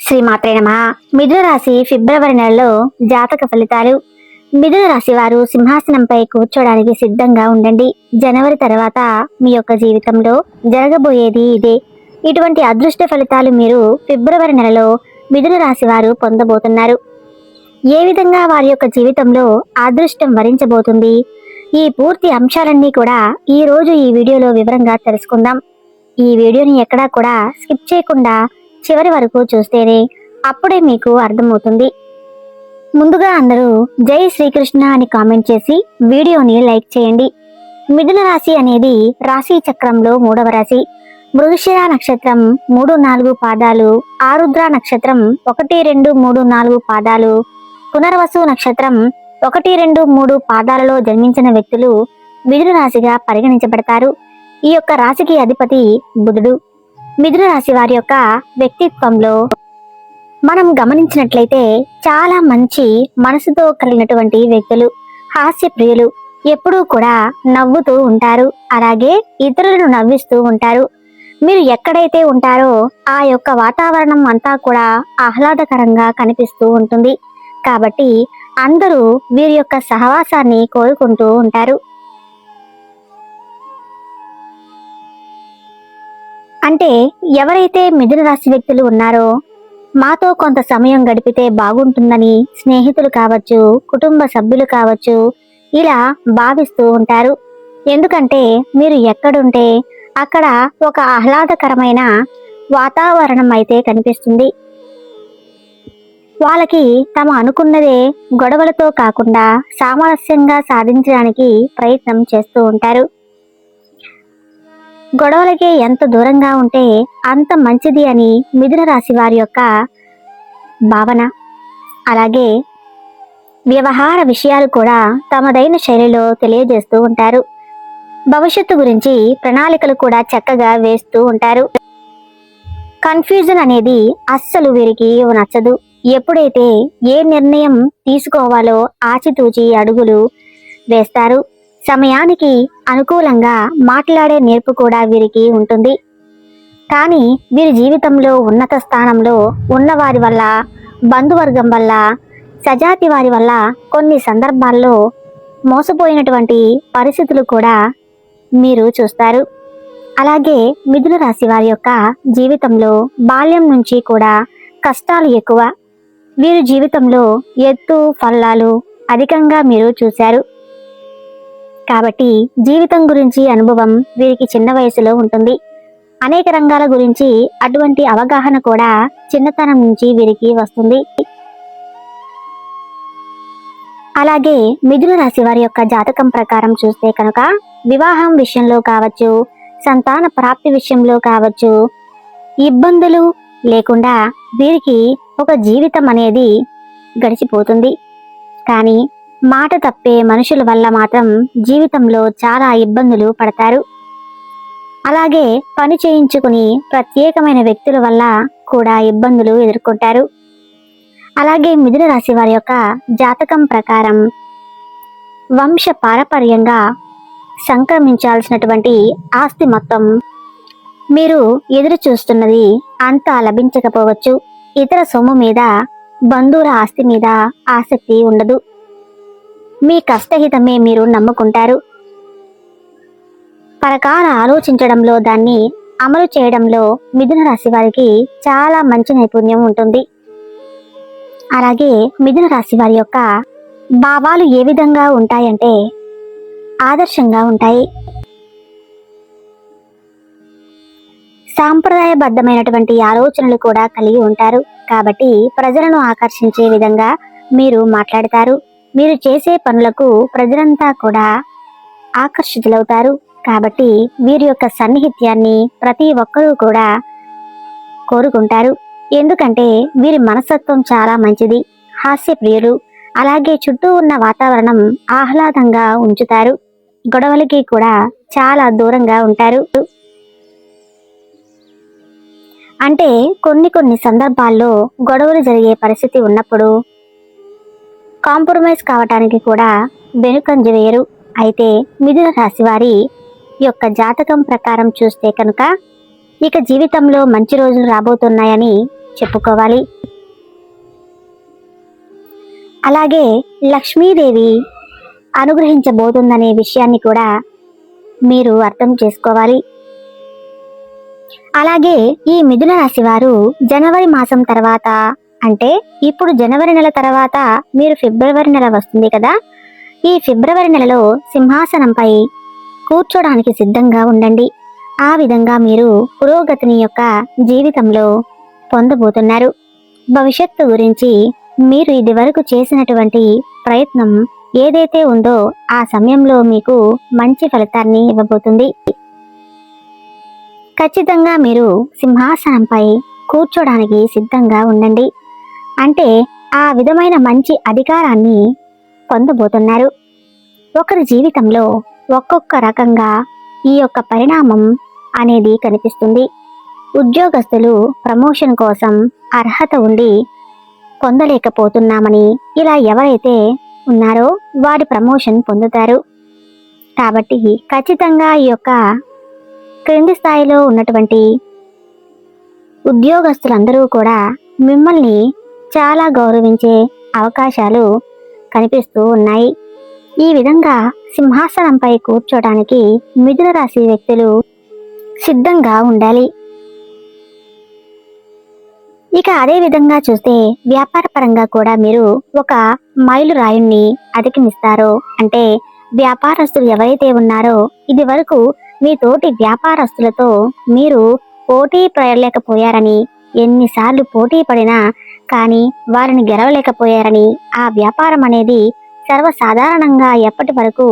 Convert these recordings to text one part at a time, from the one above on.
శ్రీమాత్రే నమః. మిథున రాశి ఫిబ్రవరి నెలలో జాతక ఫలితాలు. మిథున రాశి వారు సింహాసనంపై కూర్చోడానికి సిద్ధంగా ఉండండి. జనవరి తర్వాత మీ యొక్క జీవితంలో జరగబోయేది ఇదే. ఇటువంటి అదృష్ట ఫలితాలు మీరు ఫిబ్రవరి నెలలో మిథున రాశి వారు పొందబోతున్నారు. ఏ విధంగా వారి యొక్క జీవితంలో అదృష్టం వరించబోతుంది, ఈ పూర్తి అంశాలన్నీ కూడా ఈ రోజు ఈ వీడియోలో వివరంగా తెలుసుకుందాం. ఈ వీడియోని ఎక్కడా కూడా స్కిప్ చేయకుండా చివరి వరకు చూస్తేనే అప్పుడే మీకు అర్థమవుతుంది. ముందుగా అందరూ జై శ్రీకృష్ణ అని కామెంట్ చేసి వీడియోని లైక్ చేయండి. మిథున రాశి అనేది రాశి చక్రంలో 3వ రాశి. మృగశిర నక్షత్రం 3-4 పాదాలు, ఆరుద్ర నక్షత్రం 1-2-3-4 పాదాలు, పునర్వసు నక్షత్రం 1-2-3 పాదాలలో జన్మించిన వ్యక్తులు మిథున రాశిగా పరిగణించబడతారు. ఈ యొక్క రాశికి అధిపతి బుధుడు. మిథున రాశి వారి యొక్క వ్యక్తిత్వంలో మనం గమనించినట్లయితే చాలా మంచి మనసుతో కలిగినటువంటి వ్యక్తులు, హాస్యప్రియులు, ఎప్పుడూ కూడా నవ్వుతూ ఉంటారు. అలాగే ఇతరులను నవ్విస్తూ ఉంటారు. మీరు ఎక్కడైతే ఉంటారో ఆ యొక్క వాతావరణం అంతా కూడా ఆహ్లాదకరంగా కనిపిస్తూ ఉంటుంది. కాబట్టి అందరూ వీరి యొక్క సహవాసాన్ని కోరుకుంటూ ఉంటారు. అంటే ఎవరైతే మిథున రాశి వ్యక్తులు ఉన్నారో మాతో కొంత సమయం గడిపితే బాగుంటుందని స్నేహితులు కావచ్చు, కుటుంబ సభ్యులు కావచ్చు, ఇలా భావిస్తూ ఉంటారు. ఎందుకంటే మీరు ఎక్కడుంటే అక్కడ ఒక ఆహ్లాదకరమైన వాతావరణం అయితే కనిపిస్తుంది. వాళ్ళకి తమ అనుకున్నదే గొడవలతో కాకుండా సామరస్యంగా సాధించడానికి ప్రయత్నం చేస్తూ ఉంటారు. గొడవలకే ఎంత దూరంగా ఉంటే అంత మంచిది అని మిథున రాశి వారి యొక్క భావన. అలాగే వ్యవహార విషయాలు కూడా తమదైన శైలిలో తెలియజేస్తూ ఉంటారు. భవిష్యత్తు గురించి ప్రణాళికలు కూడా చక్కగా వేస్తూ ఉంటారు. కన్ఫ్యూజన్ అనేది అస్సలు వీరికి నచ్చదు. ఎప్పుడైతే ఏ నిర్ణయం తీసుకోవాలో ఆచితూచి అడుగులు వేస్తారు. సమయానికి అనుకూలంగా మాట్లాడే నేర్పు కూడా వీరికి ఉంటుంది. కానీ వీరి జీవితంలో ఉన్నత స్థానంలో ఉన్నవారి వల్ల, బంధువర్గం వల్ల, సజాతి వారి వల్ల కొన్ని సందర్భాల్లో మోసపోయినటువంటి పరిస్థితులు కూడా మీరు చూస్తారు. అలాగే మిథున రాశి వారి యొక్క జీవితంలో బాల్యం నుంచి కూడా కష్టాలు ఎక్కువ. వీరి జీవితంలో ఎత్తు పల్లాలు అధికంగా మీరు చూశారు. కాబట్టి జీవితం గురించి అనుభవం వీరికి చిన్న వయసులో ఉంటుంది. అనేక రంగాల గురించి అటువంటి అవగాహన కూడా చిన్నతనం నుంచి వీరికి వస్తుంది. అలాగే మిథున రాశి వారి యొక్క జాతకం ప్రకారం చూస్తే కనుక వివాహం విషయంలో కావచ్చు, సంతాన ప్రాప్తి విషయంలో కావచ్చు, ఇబ్బందులు లేకుండా వీరికి ఒక జీవితం అనేది గడిచిపోతుంది. కానీ మాట తప్పే మనుషుల వల్ల మాత్రం జీవితంలో చాలా ఇబ్బందులు పడతారు. అలాగే పని చేయించుకుని ప్రత్యేకమైన వ్యక్తుల వల్ల కూడా ఇబ్బందులు ఎదుర్కొంటారు. అలాగే మిథున రాశి వారి యొక్క జాతకం ప్రకారం వంశ పారపర్యంగా సంక్రమించాల్సినటువంటి ఆస్తి మొత్తం మీరు ఎదురు చూస్తున్నది అంతా లభించకపోవచ్చు. ఇతర సొమ్ము మీద, బంధువుల ఆస్తి మీద ఆసక్తి ఉండదు. మీ కష్టహితమే మీరు నమ్ముకుంటారు. పరకాల ఆలోచించడంలో, దాన్ని అమలు చేయడంలో మిథున రాశి వారికి చాలా మంచి నైపుణ్యం ఉంటుంది. అలాగే మిథున రాశి వారి యొక్క భావాలు ఏ విధంగా ఉంటాయంటే ఆదర్శంగా ఉంటాయి. సాంప్రదాయబద్ధమైనటువంటి ఆలోచనలు కూడా కలిగి ఉంటారు. కాబట్టి ప్రజలను ఆకర్షించే విధంగా మీరు మాట్లాడతారు. మీరు చేసే పనులకు ప్రజలంతా కూడా ఆకర్షితులవుతారు. కాబట్టి వీరి యొక్క సన్నిహిత్యాన్ని ప్రతి ఒక్కరూ కూడా కోరుకుంటారు. ఎందుకంటే వీరి మనస్తత్వం చాలా మంచిది, హాస్యప్రియులు. అలాగే చుట్టూ ఉన్న వాతావరణం ఆహ్లాదంగా ఉంచుతారు. గొడవలకి కూడా చాలా దూరంగా ఉంటారు. అంటే కొన్ని సందర్భాల్లో గొడవలు జరిగే పరిస్థితి ఉన్నప్పుడు కాంప్రమైజ్ కావటానికి కూడా వెనుకంజ వేయరు. అయితే మిథున రాశి వారి యొక్క జాతకం ప్రకారం చూస్తే కనుక ఇక జీవితంలో మంచి రోజులు రాబోతున్నాయని చెప్పుకోవాలి. అలాగే లక్ష్మీదేవి అనుగ్రహించబోతుందనే విషయాన్ని కూడా మీరు అర్థం చేసుకోవాలి. అలాగే ఈ మిథున రాశి వారు జనవరి మాసం తర్వాత, అంటే ఇప్పుడు జనవరి నెల తర్వాత మీరు ఫిబ్రవరి నెల వస్తుంది కదా, ఈ ఫిబ్రవరి నెలలో సింహాసనంపై కూర్చోడానికి సిద్ధంగా ఉండండి. ఆ విధంగా మీరు పురోగతిని యొక్క జీవితంలో పొందబోతున్నారు. భవిష్యత్తు గురించి మీరు ఇది వరకు చేసినటువంటి ప్రయత్నం ఏదైతే ఉందో ఆ సమయంలో మీకు మంచి ఫలితాన్ని ఇవ్వబోతుంది. ఖచ్చితంగా మీరు సింహాసనంపై కూర్చోడానికి సిద్ధంగా ఉండండి. అంటే ఆ విధమైన మంచి అధికారాన్ని పొందబోతున్నారు. ఒకరి జీవితంలో ఒక్కొక్క రకంగా ఈ యొక్క పరిణామం అనేది కనిపిస్తుంది. ఉద్యోగస్తులు ప్రమోషన్ కోసం అర్హత ఉండి పొందలేకపోతున్నామని ఇలా ఎవరైతే ఉన్నారో వారి ప్రమోషన్ పొందుతారు. కాబట్టి ఖచ్చితంగా ఈ యొక్క క్రింది స్థాయిలో ఉన్నటువంటి ఉద్యోగస్తులందరూ కూడా మిమ్మల్ని చాలా గౌరవించే అవకాశాలు కనిపిస్తూ ఉన్నాయి. ఈ విధంగా సింహాసనంపై కూర్చోడానికి మిథున రాశి వ్యక్తులు సిద్ధంగా ఉండాలి. ఇక అదే విధంగా చూస్తే వ్యాపార పరంగా కూడా మీరు ఒక మైలురాయుణ్ణి అధిగమిస్తారు. అంటే వ్యాపారస్తులు ఎవరైతే ఉన్నారో ఇది వరకు మీ తోటి వ్యాపారస్తులతో మీరు పోటీ పడలేకపోయారని, ఎన్నిసార్లు పోటీ పడినా కానీ వారిని గెలవలేకపోయారని, ఆ వ్యాపారం అనేది సర్వసాధారణంగా ఎప్పటి వరకు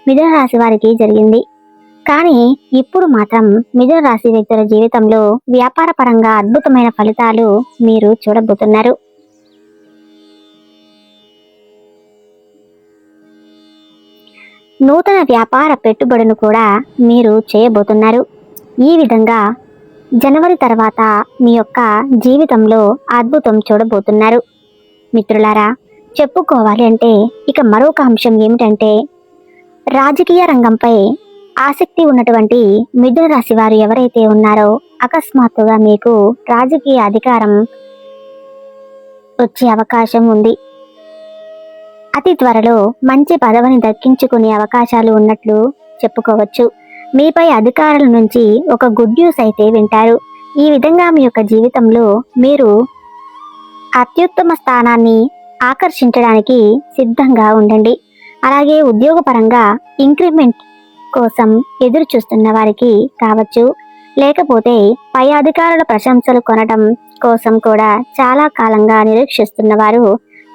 మిథున రాశి వారికి జరిగింది. కానీ ఇప్పుడు మాత్రం మిథున రాశి వ్యక్తుల జీవితంలో వ్యాపార పరంగా అద్భుతమైన ఫలితాలు మీరు చూడబోతున్నారు. నూతన వ్యాపార పెట్టుబడులను కూడా మీరు చేయబోతున్నారు. ఈ విధంగా జనవరి తర్వాత మీ యొక్క జీవితంలో అద్భుతం చూడబోతున్నారు. మిత్రులారా, చెప్పుకోవాలి అంటే ఇక మరొక అంశం ఏమిటంటే, రాజకీయ రంగంపై ఆసక్తి ఉన్నటువంటి మిథున రాశి వారు ఎవరైతే ఉన్నారో అకస్మాత్తుగా మీకు రాజకీయ అధికారం వచ్చే అవకాశం ఉంది. అతి త్వరలో మంచి పదవిని దక్కించుకునే అవకాశాలు ఉన్నట్లు చెప్పుకోవచ్చు. మీపై అధికారుల నుంచి ఒక గుడ్ న్యూస్ అయితే వింటారు. ఈ విధంగా మీ యొక్క జీవితంలో మీరు అత్యుత్తమ స్థానాన్ని ఆకర్షించడానికి సిద్ధంగా ఉండండి. అలాగే ఉద్యోగపరంగా ఇంక్రిమెంట్ కోసం ఎదురు చూస్తున్న వారికి కావచ్చు, లేకపోతే పై అధికారుల ప్రశంసలు కొనడం కోసం కూడా చాలా కాలంగా నిరీక్షిస్తున్న వారు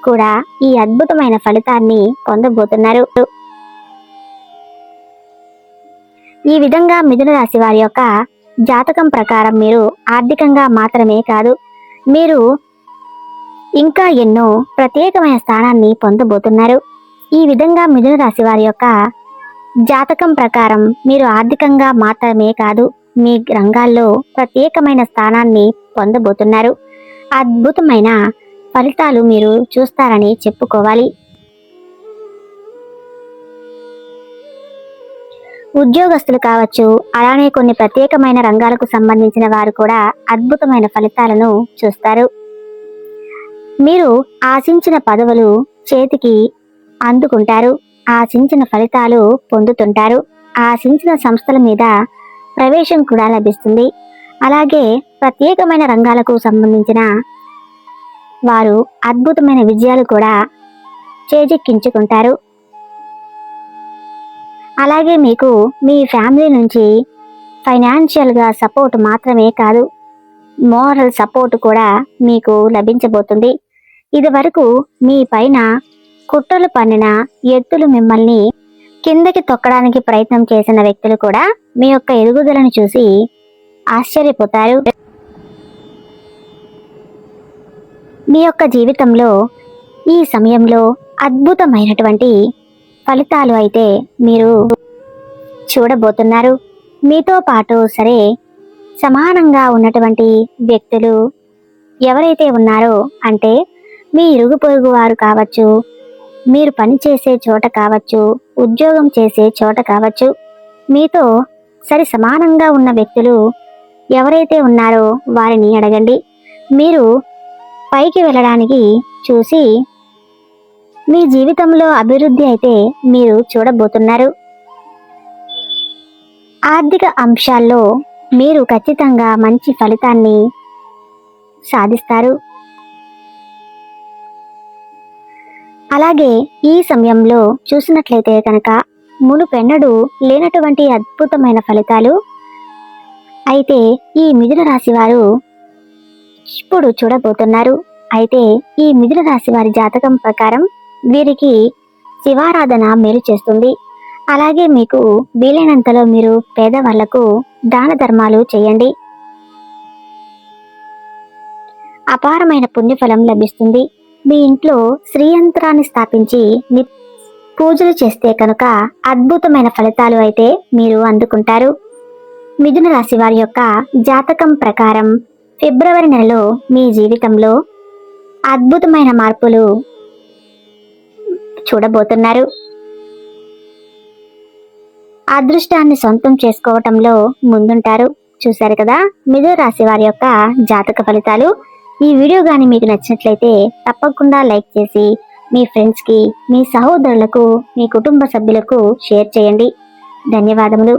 కూడా ఈ అద్భుతమైన ఫలితాన్ని పొందబోతున్నారు. ఈ విధంగా మిథున రాశి వారి యొక్క జాతకం ప్రకారం మీరు ఆర్థికంగా మాత్రమే కాదు, మీరు ఇంకా ఎన్నో ప్రత్యేకమైన స్థానాన్ని పొందబోతున్నారు. ఈ విధంగా మిథున రాశి వారి యొక్క జాతకం ప్రకారం మీరు ఆర్థికంగా మాత్రమే కాదు, మీ రంగాల్లో ప్రత్యేకమైన స్థానాన్ని పొందబోతున్నారు. అద్భుతమైన ఫలితాలు మీరు చూస్తారని చెప్పుకోవాలి. ఉద్యోగస్తులు కావచ్చు, అలానే కొన్ని ప్రత్యేకమైన రంగాలకు సంబంధించిన వారు కూడా అద్భుతమైన ఫలితాలను చూస్తారు. మీరు ఆశించిన పదవులు చేతికి అందుకుంటారు. ఆశించిన ఫలితాలు పొందుతుంటారు. ఆశించిన సంస్థల మీద ప్రవేశం కూడా లభిస్తుంది. అలాగే ప్రత్యేకమైన రంగాలకు సంబంధించిన వారు అద్భుతమైన విజయాలు కూడా చేజిక్కించుకుంటారు. అలాగే మీకు మీ ఫ్యామిలీ నుంచి ఫైనాన్షియల్గా సపోర్ట్ మాత్రమే కాదు, మోరల్ సపోర్ట్ కూడా మీకు లభించబోతుంది. ఇది వరకు మీ పైన కుట్రలు పన్నిన ఎత్తులు మిమ్మల్ని కిందకి తొక్కడానికి ప్రయత్నం చేసిన వ్యక్తులు కూడా మీ యొక్క ఎదుగుదలను చూసి ఆశ్చర్యపోతారు. మీ యొక్క జీవితంలో ఈ సమయంలో అద్భుతమైనటువంటి ఫలితాలు అయితే మీరు చూడబోతున్నారు. మీతో పాటు సరే సమానంగా ఉన్నటువంటి వ్యక్తులు ఎవరైతే ఉన్నారో, అంటే మీ ఇరుగు పొరుగు వారు కావచ్చు, మీరు పనిచేసే చోట కావచ్చు, ఉద్యోగం చేసే చోట కావచ్చు, మీతో సరి సమానంగా ఉన్న వ్యక్తులు ఎవరైతే ఉన్నారో వారిని అడగండి. మీరు పైకి వెళ్ళడానికి చూసి మీ జీవితంలో అభివృద్ధి అయితే మీరు చూడబోతున్నారు. ఆర్థిక అంశాల్లో మీరు ఖచ్చితంగా మంచి ఫలితాన్ని సాధిస్తారు. అలాగే ఈ సమయంలో చూసినట్లయితే కనుక మునుపెన్నడూ లేనటువంటి అద్భుతమైన ఫలితాలు అయితే ఈ మిథున రాశి వారు ఇప్పుడు చూడబోతున్నారు. అయితే ఈ మిథున రాశి వారి జాతకం ప్రకారం వీరికి శివారాధన మేలు చేస్తుంది. అలాగే మీకు వీలైనంతలో మీరు పేదవాళ్లకు దాన ధర్మాలు చేయండి. అపారమైన పుణ్యఫలం లభిస్తుంది. మీ ఇంట్లో శ్రీయంత్రాన్ని స్థాపించి పూజలు చేస్తే కనుక అద్భుతమైన ఫలితాలు అయితే మీరు అందుకుంటారు. మిథున రాశి వారి యొక్క జాతకం ప్రకారం ఫిబ్రవరి నెలలో మీ జీవితంలో అద్భుతమైన మార్పులు చూడబోతున్నారు. అదృష్టాన్ని సొంతం చేసుకోవటంలో ముందుంటారు. చూశారు కదా మిథున రాశి వారి యొక్క జాతక ఫలితాలు. ఈ వీడియో గాని మీకు నచ్చినట్లయితే తప్పకుండా లైక్ చేసి మీ ఫ్రెండ్స్కి, మీ సహోదరులకు, మీ కుటుంబ సభ్యులకు షేర్ చేయండి. ధన్యవాదములు.